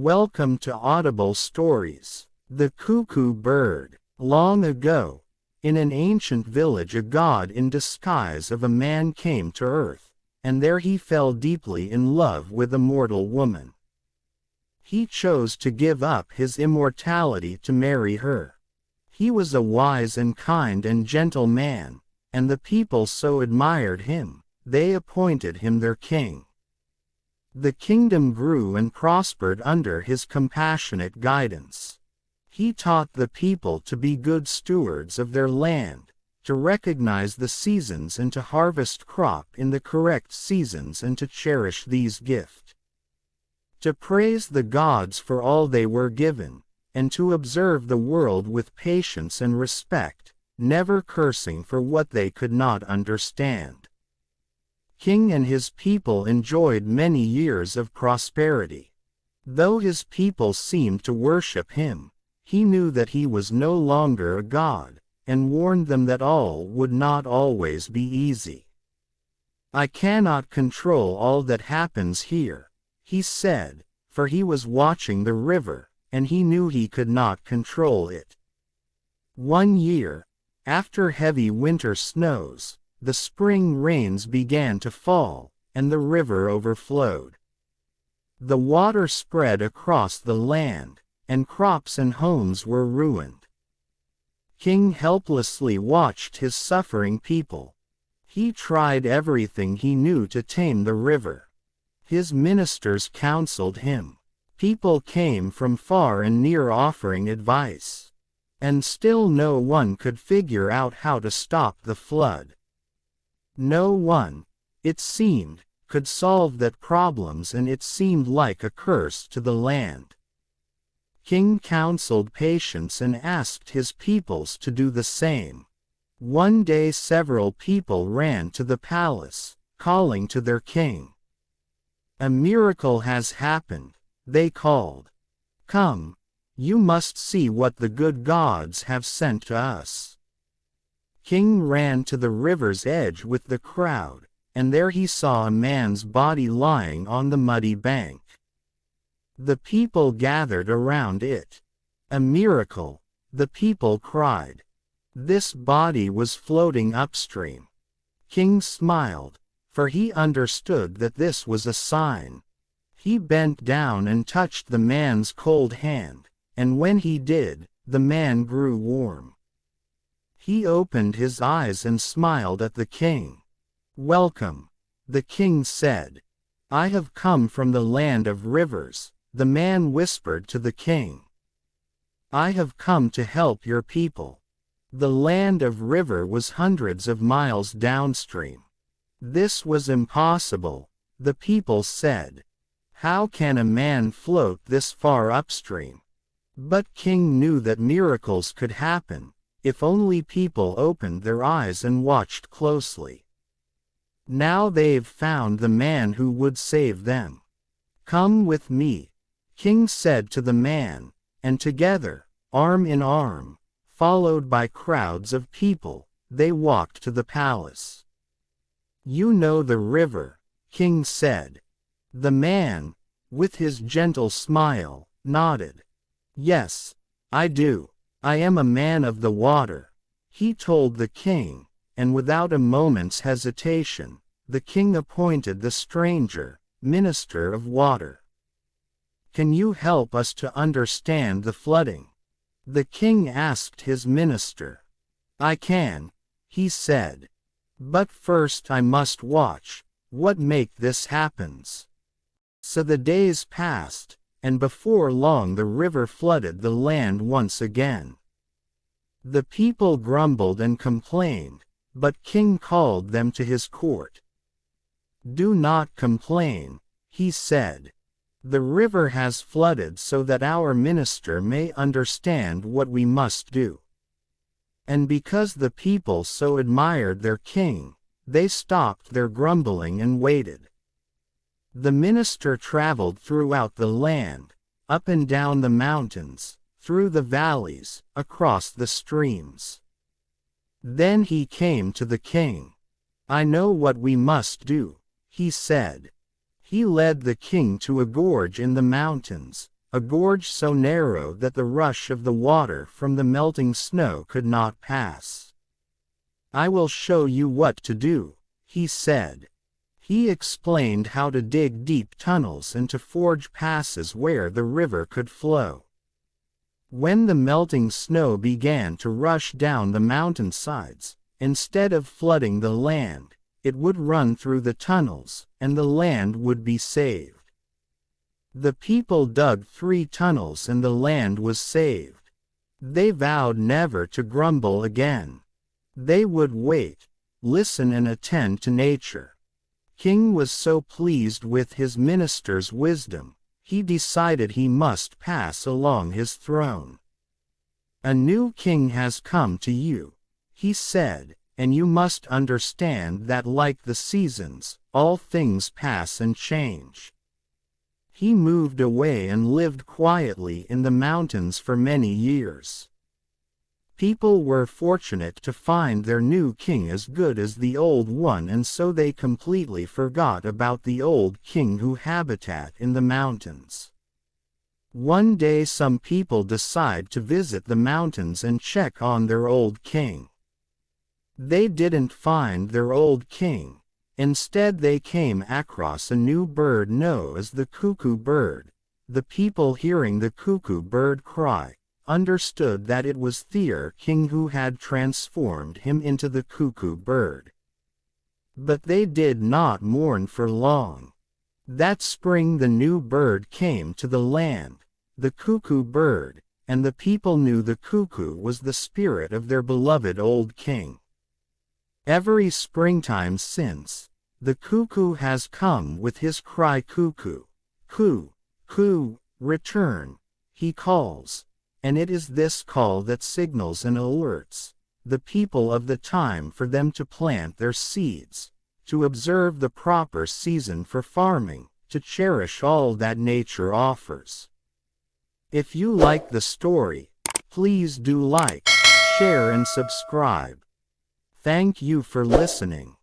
Welcome to Audible Stories. The Cuckoo Bird. Long ago, in an ancient village, a god in disguise of a man came to earth, and there he fell deeply in love with a mortal woman. He chose to give up his immortality to marry her. He was a wise and kind and gentle man, and the people so admired him, they appointed him their king. The kingdom grew and prospered under his compassionate guidance. He taught the people to be good stewards of their land, to recognize the seasons and to harvest crop in the correct seasons and to cherish these gifts. To praise the gods for all they were given, and to observe the world with patience and respect, never cursing for what they could not understand. King and his people enjoyed many years of prosperity. Though his people seemed to worship him, he knew that he was no longer a god, and warned them that all would not always be easy. "I cannot control all that happens here," he said, for he was watching the river, and he knew he could not control it. One year, after heavy winter snows, the spring rains began to fall, and the river overflowed. The water spread across the land, and crops and homes were ruined. King helplessly watched his suffering people. He tried everything he knew to tame the river. His ministers counseled him. People came from far and near offering advice. And still no one could figure out how to stop the flood. No one, it seemed, could solve that problems, and it seemed like a curse to the land. King counseled patience and asked his peoples to do the same. One day several people ran to the palace, calling to their king. "A miracle has happened," they called. "Come, you must see what the good gods have sent to us." King ran to the river's edge with the crowd, and there he saw a man's body lying on the muddy bank. The people gathered around it. "A miracle," the people cried. This body was floating upstream. King smiled, for he understood that this was a sign. He bent down and touched the man's cold hand, and when he did, the man grew warm. He opened his eyes and smiled at the king. "Welcome," the king said. "I have come from the land of rivers," the man whispered to the king. "I have come to help your people." The land of river was hundreds of miles downstream. This was impossible, the people said. How can a man float this far upstream? But King knew that miracles could happen, if only people opened their eyes and watched closely. Now they've found the man who would save them. "Come with me," King said to the man, and together, arm in arm, followed by crowds of people, they walked to the palace. "You know the river," King said. The man, with his gentle smile, nodded. "Yes, I do. I am a man of the water," he told the king, and without a moment's hesitation, the king appointed the stranger minister of water. "Can you help us to understand the flooding?" the king asked his minister. "I can," he said. "But first I must watch what make this happens." So the days passed, and before long the river flooded the land once again. The people grumbled and complained, but King called them to his court. "Do not complain," he said. "The river has flooded so that our minister may understand what we must do." And because the people so admired their king, they stopped their grumbling and waited. The minister traveled throughout the land, up and down the mountains, through the valleys, across the streams. Then he came to the king. "I know what we must do," he said. He led the king to a gorge in the mountains, a gorge so narrow that the rush of the water from the melting snow could not pass. "I will show you what to do," he said. He explained how to dig deep tunnels and to forge passes where the river could flow. When the melting snow began to rush down the mountainsides, instead of flooding the land, it would run through the tunnels, and the land would be saved. The people dug 3 tunnels and the land was saved. They vowed never to grumble again. They would wait, listen and attend to nature. King was so pleased with his minister's wisdom, he decided he must pass along his throne. "A new king has come to you," he said, "and you must understand that like the seasons, all things pass and change." He moved away and lived quietly in the mountains for many years. People were fortunate to find their new king as good as the old one, and so they completely forgot about the old king who habitat in the mountains. One day some people decide to visit the mountains and check on their old king. They didn't find their old king. Instead they came across a new bird known as the cuckoo bird. The people, hearing the cuckoo bird cry, understood that it was their king who had transformed him into the cuckoo bird. But they did not mourn for long. That spring the new bird came to the land, the cuckoo bird, and the people knew the cuckoo was the spirit of their beloved old king. Every springtime since, the cuckoo has come with his cry, "Cuckoo, coo, coo, return," he calls. And it is this call that signals and alerts the people of the time for them to plant their seeds, to observe the proper season for farming, to cherish all that nature offers. If you like the story, please do like, share and subscribe. Thank you for listening.